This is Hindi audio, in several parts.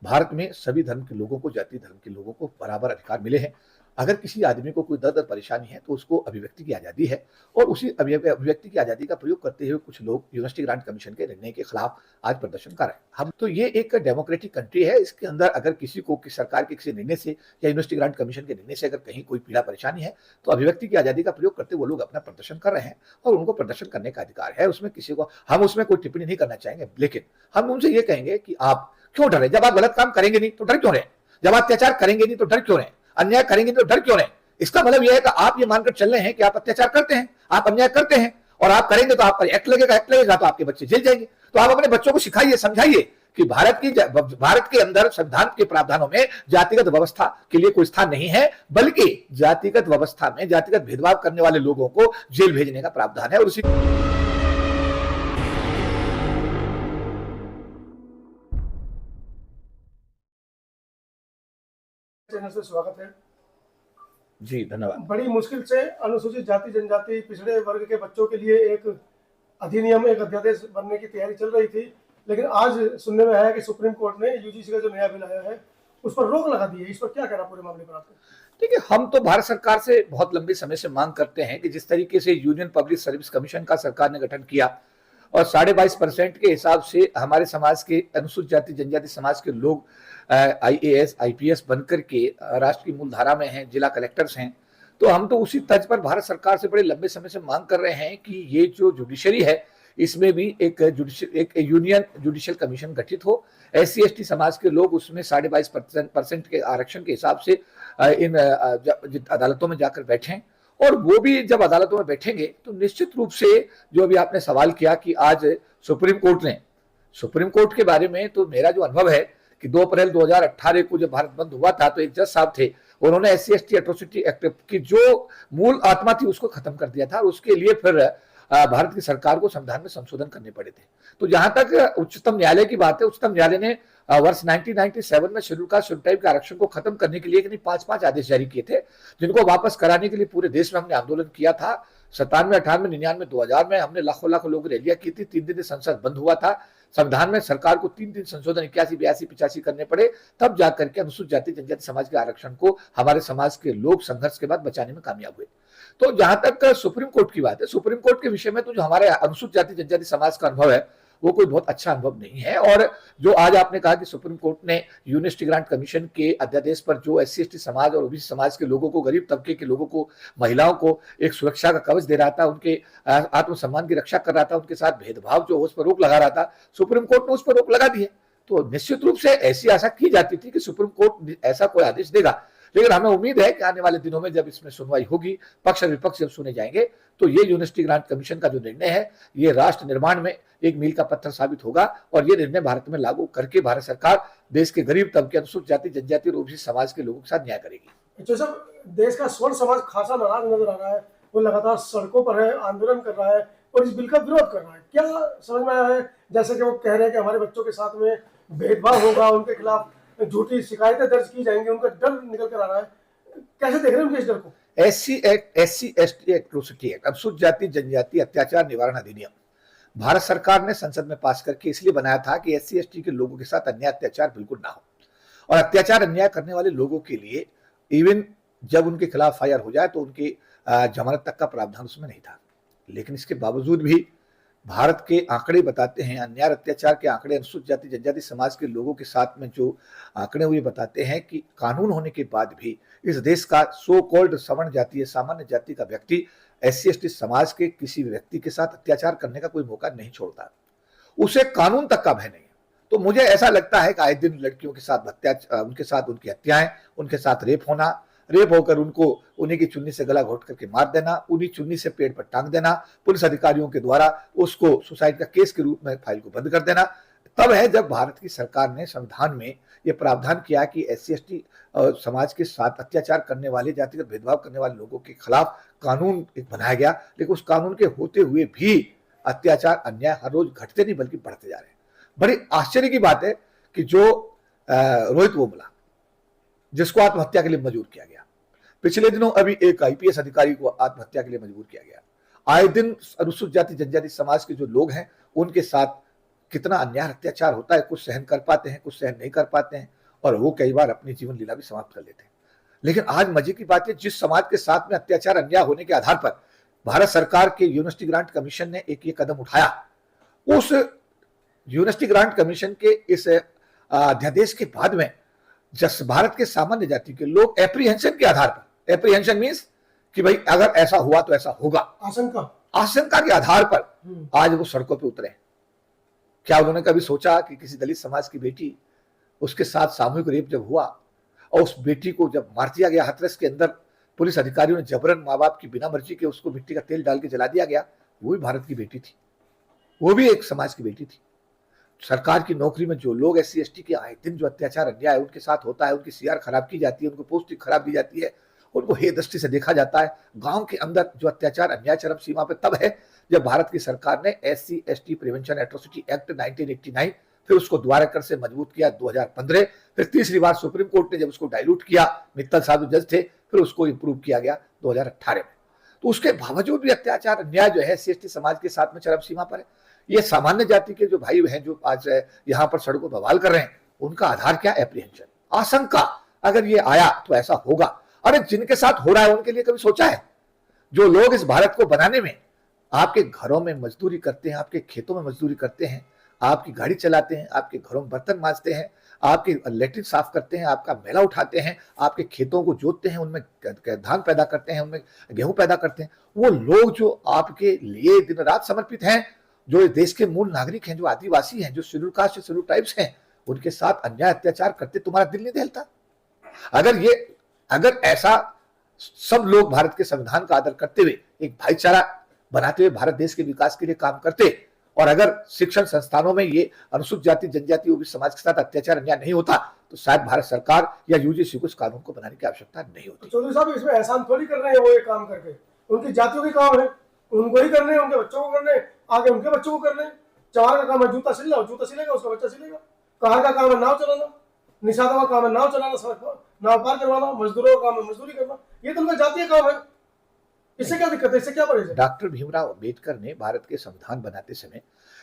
भारत में सभी धर्म के लोगों को, जाति धर्म के लोगों को बराबर अधिकार मिले हैं। अगर किसी आदमी को कोई दर्द और परेशानी है तो उसको अभिव्यक्ति की आज़ादी है और उसी अभिव्यक्ति की आज़ादी का प्रयोग करते हुए कुछ लोग यूनिवर्सिटी ग्रांट कमीशन के निर्णय के खिलाफ आज प्रदर्शन कर रहे हैं। हम तो ये एक डेमोक्रेटिक कंट्री है, इसके अंदर अगर किसी को सरकार के किसी निर्णय से या यूनिवर्सिटी ग्रांट कमीशन के निर्णय से अगर कहीं कोई पीड़ा परेशानी है तो अभिव्यक्ति की आज़ादी का प्रयोग करते वो लोग अपना प्रदर्शन कर रहे हैं और उनको प्रदर्शन करने का अधिकार है। उसमें किसी को हम उसमें कोई टिप्पणी नहीं करना चाहेंगे, लेकिन हम उनसे ये कहेंगे कि आप क्यों डरे? जब आप गलत काम करेंगे नहीं तो डर क्यों रहे? जब आप अत्याचार करेंगे नहीं तो डर क्यों रहे? अन्याय करेंगे नहीं तो डर क्यों रहे? इसका मतलब यह है कि आप ये मानकर चल रहे हैं कि आप अत्याचार करते हैं, आप अन्याय करते हैं और आप करेंगे तो आप पर एक्ट लगेगा तो आपके बच्चे जेल जाएंगे। तो आप अपने बच्चों को सिखाइए, समझाइए कि भारत के अंदर संविधान के प्रावधानों में जातिगत व्यवस्था के लिए कोई स्थान नहीं है, बल्कि जातिगत व्यवस्था में जातिगत भेदभाव करने वाले लोगों को जेल भेजने का प्रावधान है। और उसी चैनल से स्वागत है जी, धन्यवाद। बड़ी मुश्किल से अनुसूचित जाति जनजाति पिछड़े वर्ग के बच्चों के लिए एक अधिनियम, एक अध्यादेश बनने की तैयारी चल रही थी, लेकिन आज सुनने में आया कि सुप्रीम कोर्ट ने यूजीसी का जो नया बिल आया है उस पर रोक लगा दी है। इस पर क्या कहना पूरे मामले पर आपको? देखिए, हम तो भारत सरकार से बहुत लंबे समय से मांग करते हैं कि जिस तरीके से यूनियन पब्लिक सर्विस कमीशन का सरकार ने गठन किया और 22.5% के हिसाब से हमारे समाज के अनुसूचित जाति जनजाति समाज के लोग IAS IPS बनकर के राष्ट्र की मूल धारा में हैं, जिला कलेक्टर्स हैं, तो हम तो उसी तर्ज पर भारत सरकार से बड़े लंबे समय से मांग कर रहे हैं कि ये जो जुडिशरी है इसमें भी एक यूनियन जुडिशियल कमीशन गठित हो। SC ST समाज के लोग उसमें 22.5% के आरक्षण के हिसाब से इन अदालतों में जाकर बैठें और वो भी जब अदालतों में बैठेंगे तो निश्चित रूप से जो अभी आपने सवाल किया कि आज सुप्रीम कोर्ट के बारे में, तो मेरा जो अनुभव है कि 2 अप्रैल 2018 को जब भारत बंद हुआ था तो एक जज साहब थे, उन्होंने SC ST एट्रोसिटी एक्ट की जो मूल आत्मा थी उसको खत्म कर दिया था और उसके लिए फिर भारत की सरकार को संविधान में संशोधन करने पड़े थे। तो जहां तक उच्चतम न्यायालय की बात है, उच्चतम न्यायालय ने वर्ष 1997 में शेड्यूल टाइप के आरक्षण को खत्म करने के लिए नहीं 5 आदेश जारी किए थे, जिनको वापस कराने के लिए पूरे देश में हमने आंदोलन किया था। 97, 98, 99, 2000 में हमने लाखों लोगों रैलियां की थी। 3 दिन संसद बंद हुआ था। संविधान में सरकार को 3 संशोधन 81, 82, 85 करने पड़े, तब जाकर के अनुसूचित जाति जनजाति समाज के आरक्षण को हमारे समाज के लोग संघर्ष के बाद बचाने में कामयाब हुए। तो जहां तक सुप्रीम कोर्ट की बात है, सुप्रीम कोर्ट के विषय में तो जो हमारे अनुसूचित जाति जनजाति समाज का अनुभव है वो कोई बहुत अच्छा अनुभव नहीं है। और जो आज आपने कहा कि सुप्रीम कोर्ट ने यूनिवर्सिटी ग्रांट कमीशन के अध्यादेश पर जो SC ST समाज और OBC समाज के लोगों को, गरीब तबके के लोगों को, महिलाओं को एक सुरक्षा का कवच दे रहा था, उनके आत्मसम्मान की रक्षा कर रहा था, उनके साथ भेदभाव जो उस पर रोक लगा रहा था, सुप्रीम कोर्ट ने उस पर रोक लगा दी है। तो निश्चित रूप से ऐसी आशा की जाती थी कि सुप्रीम कोर्ट ऐसा कोई आदेश देगा, लेकिन हमें उम्मीद है कि आने वाले दिनों में जब इसमें सुनवाई होगी, पक्ष और विपक्ष जब सुने जाएंगे, तो ये यूनिवर्सिटी ग्रांट कमीशन का जो निर्णय है ये राष्ट्र निर्माण में एक मील का पत्थर साबित होगा और ये निर्णय भारत में लागू करके भारत सरकार देश के गरीब तबके, अनुसूचित जाति जनजाति और OBC समाज के लोगों के साथ न्याय करेगी। जो सब देश का स्वर्ण समाज खासा नाराज नजर आ रहा है, वो लगातार सड़कों पर है, आंदोलन कर रहा है और इस बिल का विरोध कर रहा है। क्या समझ में आया है? जैसे कि वो कह रहे हैं कि हमारे बच्चों के साथ में भेदभाव होगा, उनके खिलाफ झूठी शिकायतें दर्ज की जाएंगी, उनका डर निकल कर आ रहा है। कैसे देख रहे हैं उनके इस डर को? SC ST एट्रोसिटी एक्ट, अनुसूचित जाति जनजाति अत्याचार निवारण अधिनियम, भारत सरकार ने संसद में पास करके इसलिए बनाया था कि SC ST के लोगों के साथ अन्याय अत्याचार बिल्कुल ना हो और अत्याचार अन्याय करने वाले लोगों के लिए इवन जब उनके खिलाफ FIR हो जाए तो उनकी जमानत तक का प्रावधान उसमें नहीं था। लेकिन इसके बावजूद भी भारत के आंकड़े बताते हैं, अन्याय अत्याचार के आंकड़े, अनुसूचित जाति जनजाति समाज के लोगों के साथ में जो आंकड़े हुए बताते हैं कि कानून होने के बाद भी इस देश का सो कॉल्ड सवर्ण जाति, सामान्य जाति का व्यक्ति SC ST समाज के किसी व्यक्ति के साथ अत्याचार करने का कोई मौका नहीं छोड़ता, उसे कानून तक का भय नहीं है। तो मुझे ऐसा लगता है कि आए दिन लड़कियों के साथ उनके साथ उनकी हत्याएं, उनके साथ रेप होकर उनको उन्हीं की चुन्नी से गला घोट करके मार देना, उन्हीं चुन्नी से पेड़ पर टांग देना, पुलिस अधिकारियों के द्वारा उसको सुसाइड का केस के रूप में फाइल को बंद कर देना, तब है जब भारत की सरकार ने संविधान में यह प्रावधान किया कि SC ST समाज के साथ अत्याचार करने वाले, जातिगत भेदभाव करने वाले लोगों के खिलाफ कानून एक बनाया गया। लेकिन उस कानून के होते हुए भी अत्याचार, अन्याय हर रोज घटते नहीं बल्कि बढ़ते जा रहे हैं। बड़ी आश्चर्य की बात है कि जो रोहित बोमला, जिसको आत्महत्या के लिए मजबूर किया गया, पिछले दिनों अभी एक IPS अधिकारी को आत्महत्या के लिए मजबूर किया गया। आए दिन अनुसूचित जाति जनजाति समाज के जो लोग हैं उनके साथ कितना अन्याय अत्याचार होता है, कुछ सहन कर पाते हैं, कुछ सहन नहीं कर पाते हैं, और वो कई बार अपनी जीवन लीला भी समाप्त कर लेते हैं। लेकिन आज मजे की बात है, जिस समाज के साथ में अत्याचार अन्याय होने के आधार पर भारत सरकार के यूनिवर्सिटी ग्रांट कमीशन ने एक ये कदम उठाया, उस यूनिवर्सिटी ग्रांट कमीशन के इस अध्यादेश के बाद में जस भारत के सामान्य जाति के लोग एप्रीहेंशन के आधार पर, एप्रीहेंशन मीन्स कि भाई अगर ऐसा हुआ तो ऐसा होगा, आशंका के आधार पर आज वो सड़कों पे उतरे। क्या उन्होंने कभी सोचा कि किसी दलित समाज की बेटी, उसके साथ सामूहिक रेप जब हुआ और उस बेटी को जब मार दिया गया, हाथरस के अंदर पुलिस अधिकारियों ने जबरन माँ बाप की बिना मर्जी के उसको मिट्टी का तेल डाल के जला दिया गया, वो भी भारत की बेटी थी, वो भी एक समाज की बेटी थी। सरकार की नौकरी में जो लोग SC ST के आए दिन जो अत्याचार अन्याय उनके साथ होता है, उनकी CR खराब की जाती है, उनको पोस्टिंग खराब दी जाती है, उनको हे दृष्टि से देखा जाता है। गांव के अंदर जो अत्याचार अन्याय चरम सीमा पे तब है जब भारत की सरकार ने SC ST prevention atrocity act 1989 फिर उसको दोबारा कर से मजबूत किया 2015, फिर तीसरी बार सुप्रीम कोर्ट ने जब उसको डाइल्यूट किया, मित्तल साहब जज थे, फिर उसको इंप्रूव किया गया 2018 में। तो उसके बावजूद भी अत्याचार अन्याय जो है SC ST समाज के साथ में चरम सीमा पर है। ये सामान्य जाति के जो भाई बहन जो आज यहाँ पर सड़कों पर बवाल कर रहे हैं, उनका आधार क्या? एप्रीहेंशन, आशंका, अगर ये आया तो ऐसा होगा। अरे जिनके साथ हो रहा है उनके लिए कभी सोचा है? जो लोग इस भारत को बनाने में आपके घरों में मजदूरी करते हैं, आपके खेतों में मजदूरी करते हैं, आपकी गाड़ी चलाते हैं, आपके घरों में बर्तन मांजते हैं, आपके लैट्रिन साफ करते हैं, आपका मैला उठाते हैं, आपके खेतों को जोतते हैं, उनमें धान पैदा करते हैं, उनमें गेहूं पैदा करते हैं, वो लोग जो आपके लिए दिन रात समर्पित हैं, जो इस देश के मूल नागरिक हैं, जो आदिवासी हैं, जो शेड्यूल कास्ट शेड्यूल ट्राइब्स हैं, उनके साथ अन्याय अत्याचार करते तुम्हारा दिल नहीं दहलता? अगर ऐसा सब लोग भारत के संविधान का आदर करते हुए एक भाईचारा बनाते हुए भारत देश के विकास के लिए काम करते, और अगर शिक्षण संस्थानों में ये अनुसूचित जाति जनजाति ओबीसी समाज के साथ अत्याचार अन्याय नहीं होता, तो शायद भारत सरकार या UGC को इस कानून को बनाने की आवश्यकता नहीं होती। चौधरी साहब, इसमें एहसान थोड़ी कर रहे हैं वो ये काम करके, उनकी जातियों के काम है, उनको ही करने, उनके बच्चों को करने, आगे उनके बच्चों को करने। चवार का काम है जूता सिलना, जूता सिलेगा, उसका बच्चा सिलेगा। कहार का काम है नाव चलाना, निषादा का काम है नाव चलाना, सड़क नाव पार करवाना, मजदूरों का काम है मजदूरी करना। ये तो उनका जातीय काम है, इससे क्या दिक्कत है, इससे क्या परहेज है? डॉक्टर भीमराव अंबेडकर ने भारत के संविधान बनाते समय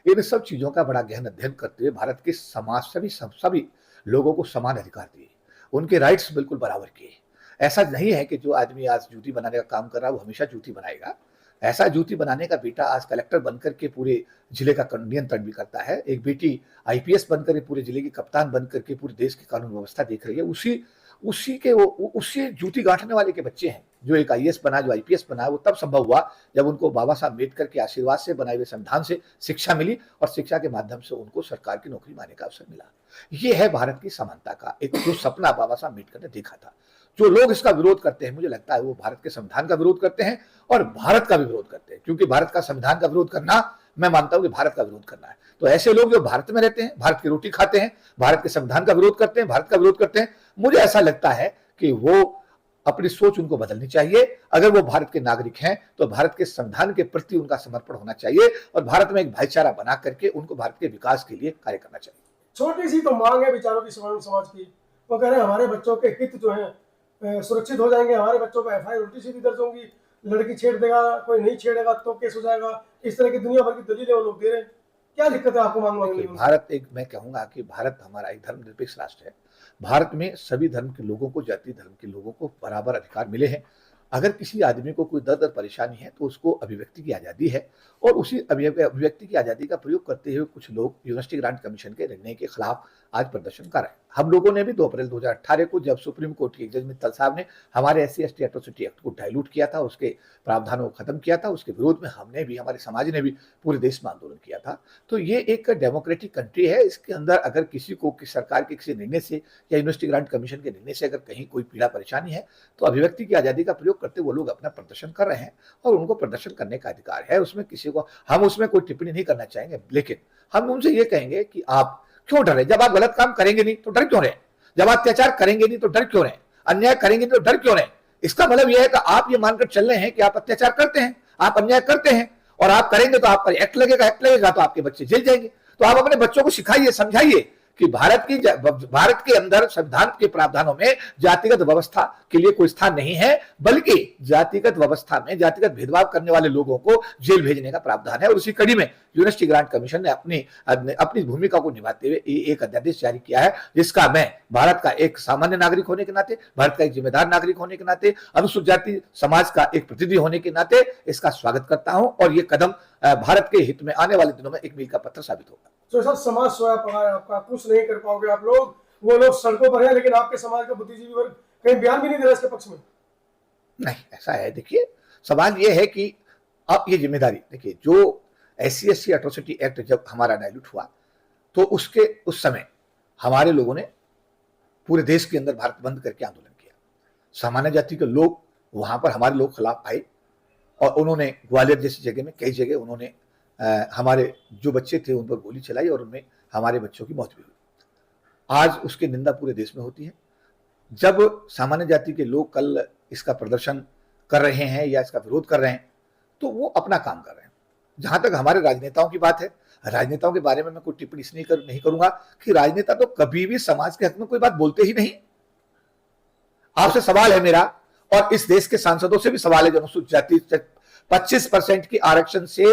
इन सब चीजों का बड़ा गहन अध्ययन करते हुए भारत के समाज सभी लोगों को समान अधिकार दिए, उनके राइट्स बिल्कुल बराबर किए। ऐसा नहीं है कि जो आदमी आज जूती बनाने का काम कर रहा है वो हमेशा जूती बनाएगा। ऐसा जूती बनाने का बेटा आज कलेक्टर बनकर के पूरे जिले का नियंत्रण भी करता है, एक बेटी IPS बनकर के पूरे जिले की कप्तान बनकर के पूरे देश की कानून व्यवस्था देख रही है। उसी जूती गांठने वाले के बच्चे हैं। जो एक IAS बना, जो IPS बना, वो तब संभव हुआ जब उनको बाबा साहब अम्बेडकर के आशीर्वाद से बनाए हुए संविधान से शिक्षा मिली, और शिक्षा के माध्यम से उनको सरकार की नौकरी पाने का अवसर मिला। ये है भारत की समानता का एक जो सपना बाबा साहब अम्बेडकर ने देखा था। जो लोग इसका विरोध करते हैं, मुझे लगता है वो भारत के संविधान का विरोध करते हैं और भारत का भी विरोध करते हैं, क्योंकि भारत का संविधान का विरोध करना, मैं मानता हूं कि भारत का विरोध करना है। तो ऐसे लोग जो भारत में रहते हैं, भारत की रोटी खाते हैं, भारत के संविधान का विरोध करते हैं, भारत का विरोध करते हैं, मुझे ऐसा लगता है कि वो अपनी सोच उनको बदलनी चाहिए। अगर वो भारत के नागरिक हैं तो भारत के संविधान के प्रति उनका समर्पण होना चाहिए और भारत में एक भाईचारा बना करके उनको भारत के विकास के लिए कार्य करना चाहिए। छोटी सी तो मांग है बेचारों की समाज की, वो कह रहे हैं हमारे बच्चों के हित जो है सुरक्षित हो जाएंगे, हमारे बच्चों पर FIR उल्टी सीधी दर्ज होंगी, लड़की छेड़ देगा, कोई नहीं छेड़ेगा तो केस हो जाएगा, इस तरह की दुनिया भर की दलीलें वो लोग दे रहे हैं। क्या दिक्कत है आपको मांगने में? भारत एक, मैं कहूंगा कि भारत हमारा एक धर्मनिरपेक्ष राष्ट्र है। भारत में सभी धर्म के लोगों को, जाति धर्म के लोगों को बराबर अधिकार मिले हैं। अगर किसी आदमी को कोई दर्द परेशानी है तो उसको अभिव्यक्ति की आज़ादी है, और उसी अभिव्यक्ति की आज़ादी का प्रयोग करते हुए कुछ लोग यूनिवर्सिटी ग्रांट कमीशन के निर्णय के खिलाफ आज प्रदर्शन कर रहे हैं। हम लोगों ने भी 2 अप्रैल 2018 को जब सुप्रीम कोर्ट के जज मित्तल साहब ने हमारे SC ST एट्रोसिटी एक्ट को डाइल्यूट किया था, उसके प्रावधानों को खत्म किया था, उसके विरोध में हमने भी, हमारे समाज ने भी पूरे देश में आंदोलन किया था। तो ये एक डेमोक्रेटिक कंट्री है, इसके अंदर अगर किसी को सरकार के किसी निर्णय से या यूनिवर्सिटी ग्रांट कमीशन के निर्णय से अगर कहीं कोई पीड़ा परेशानी है तो अभिव्यक्ति की आज़ादी का प्रयोग करते वो लोग अपना प्रदर्शन कर रहे हैं और उनको प्रदर्शन करने का अधिकार है। उसमें किसी को, हम उसमें कोई टिप्पणी नहीं करना चाहेंगे, लेकिन हम उनसे ये कहेंगे कि आप क्यों डरे? जब आप गलत काम करेंगे नहीं तो डर क्यों रहे? जब आप अत्याचार करेंगे नहीं तो डर क्यों रहे? अन्याय करेंगे नहीं तो डर क्यों रहे? इसका मतलब यह है कि आप ये मानकर चल रहे हैं कि आप अत्याचार करते हैं, आप अन्याय करते हैं, और आप करेंगे तो आप पर एक्ट लगेगा तो आपके बच्चे जेल जाएंगे। तो आप अपने बच्चों को सिखाइए, समझाइए कि भारत के अंदर संविधान के प्रावधानों में जातिगत व्यवस्था के लिए कोई स्थान नहीं है, बल्कि जातिगत व्यवस्था में जातिगत भेदभाव करने वाले लोगों को जेल भेजने का प्रावधान है। और उसी कड़ी में यूनिवर्सिटी ग्रांट कमीशन ने अपनी भूमिका को निभाते हुए एक अध्यादेश जारी किया है, जिसका मैं भारत का एक सामान्य नागरिक होने के नाते, भारत का एक जिम्मेदार नागरिक होने के नाते, अनुसूचित जाति समाज का एक प्रतिनिधि होने के नाते इसका स्वागत करता हूं और ये कदम भारत के हित में आने वाले दिनों में एक मील का पत्थर साबित होगा। तो सर, समाज सोया पड़ा है आपका, कुछ नहीं कर पाओगे आप लोग, वो लोग सड़कों पर है, लेकिन आपके समाज का बुद्धिजीवी वर्ग कहीं बयान भी नहीं दे रहा इसके पक्ष में। नहीं, ऐसा है, देखिए सवाल ये है कि अब ये जिम्मेदारी, देखिए जो SC/ST एट्रोसिटी एक्ट जब हमारा डायल्यूट हुआ तो उस समय हमारे लोगों ने पूरे देश के अंदर भारत बंद करके आंदोलन किया। सामान्य जाति के लोग वहां पर हमारे लोग खिलाफ आए और उन्होंने ग्वालियर जैसी जगह में कई जगह उन्होंने हमारे जो बच्चे थे उन पर गोली चलाई और उनमें हमारे बच्चों की मौत भी हुई। आज उसकी निंदा पूरे देश में होती है। जब सामान्य जाति के लोग कल इसका प्रदर्शन कर रहे हैं या इसका विरोध कर रहे हैं तो वो अपना काम कर रहे हैं। जहां तक हमारे राजनेताओं की बात है, राजनेताओं के बारे में मैं कोई टिप्पणी इसलिए नहीं करूंगा कि राजनेता तो कभी भी समाज के हक में कोई बात बोलते ही नहीं। आपसे सवाल है मेरा और इस देश के सांसदों से भी सवाल है जो अनुसूचित जाति 25% की आरक्षण से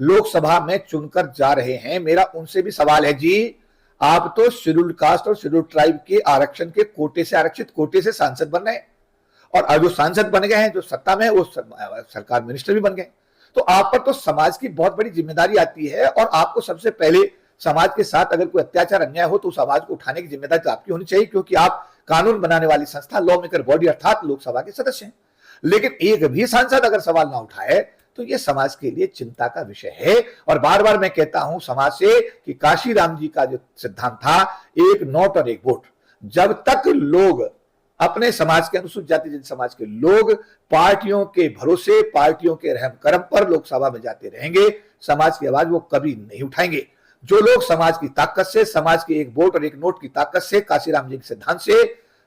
लोकसभा में चुनकर जा रहे हैं। मेरा उनसे भी सवाल है, जी आप तो शेड्यूल्ड कास्ट और शेड्यूल्ड ट्राइब के आरक्षण के कोटे से, आरक्षित कोटे से सांसद बन गए और जो सांसद बन गए हैं, जो सत्ता में वो सरकार मिनिस्टर भी बन गए। तो आप पर तो समाज की बहुत बड़ी जिम्मेदारी आती है और आपको सबसे पहले समाज के साथ अगर कोई अत्याचार अन्याय हो तो उस आवाज को उठाने की जिम्मेदारी तो आपकी होनी चाहिए, क्योंकि आप कानून बनाने वाली संस्था, लॉ मेकर बॉडी अर्थात लोकसभा के सदस्य हैं। लेकिन एक भी सांसद अगर सवाल ना उठाए तो यह समाज के लिए चिंता का विषय है। और बार बार मैं कहता हूं समाज से कि काशीराम जी का जो सिद्धांत था, एक नोट और एक वोट, जब तक लोग अपने समाज के, अनुसूचित जाति जनजाति समाज के लोग पार्टियों के भरोसे, पार्टियों के रहम करम पर लोकसभा में जाते रहेंगे, समाज की आवाज वो कभी नहीं उठाएंगे। जो लोग समाज की ताकत से, समाज के एक वोट और एक नोट की ताकत से, काशीराम जी के सिद्धांत से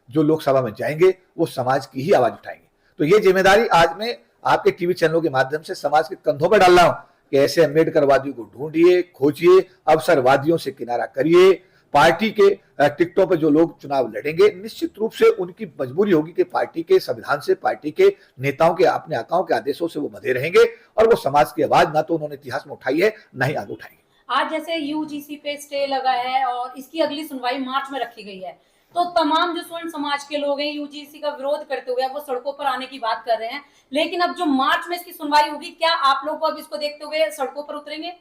जो लोकसभा में जाएंगे वो समाज की ही आवाज उठाएंगे। तो ये जिम्मेदारी आज मैं आपके टीवी चैनलों के माध्यम से समाज के कंधों पर डाल रहा हूं कि ऐसे अम्बेडकरवादियों को ढूंढिए, खोजिए, अवसरवादियों से किनारा करिए। पार्टी के टिकटों पर जो लोग चुनाव लड़ेंगे, निश्चित रूप से उनकी मजबूरी होगी कि पार्टी के संविधान से, पार्टी के नेताओं के, अपने आकाओं के आदेशों से वो बंधे रहेंगे और वो समाज की आवाज ना तो उन्होंने इतिहास में उठाई है, ना ही आगे उठाएंगे। आज जैसे UGC पे स्टे लगा है और इसकी अगली सुनवाई मार्च में रखी गई है, तो तमाम जो स्वर्ण समाज के लोग हैं UGC का विरोध करते हुए वो सड़कों पर आने की बात कर रहे हैं। लेकिन अब जो मार्च में इसकी सुनवाई होगी, क्या आप लोग अब इसको देखते हुए सड़कों पर उतरेंगे?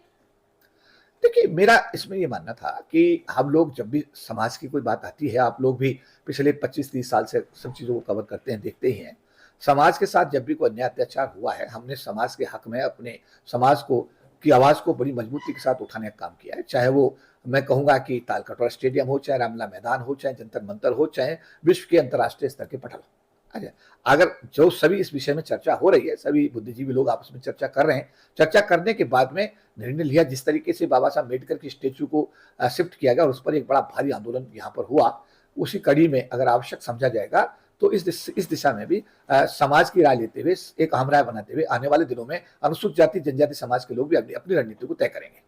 देखिए, मेरा इसमें ये मानना था कि हम लोग जब भी समाज की कोई बात आती है, आप लोग भी पिछले 25-30 साल से सब चीजों को कवर करते हैं, देखते ही हैं। समाज के साथ जब भी कोई अन्याय अत्याचार हुआ है, हमने समाज के हक में अपने समाज को की आवाज को बड़ी मजबूती के साथ उठाने का काम किया है। चाहे वो मैं कहूंगा कि तालकटोरा स्टेडियम हो, चाहे रामलीला मैदान हो, चाहे जंतर मंतर हो, चाहे विश्व के अंतर्राष्ट्रीय स्तर के पटल हो। अगर जो सभी इस विषय में चर्चा हो रही है, सभी बुद्धिजीवी लोग आपस में चर्चा कर रहे हैं, चर्चा करने के बाद में निर्णय लिया जिस तरीके से बाबा साहब अम्बेडकर की स्टेच्यू को शिफ्ट किया गया और उस पर एक बड़ा भारी आंदोलन यहाँ पर हुआ, उसी कड़ी में अगर आवश्यक समझा जाएगा तो इस दिशा में भी समाज की राय लेते हुए, एक अहम राय बनाते हुए आने वाले दिनों में अनुसूचित जाति जनजाति समाज के लोग भी अपनी रणनीति को तय करेंगे।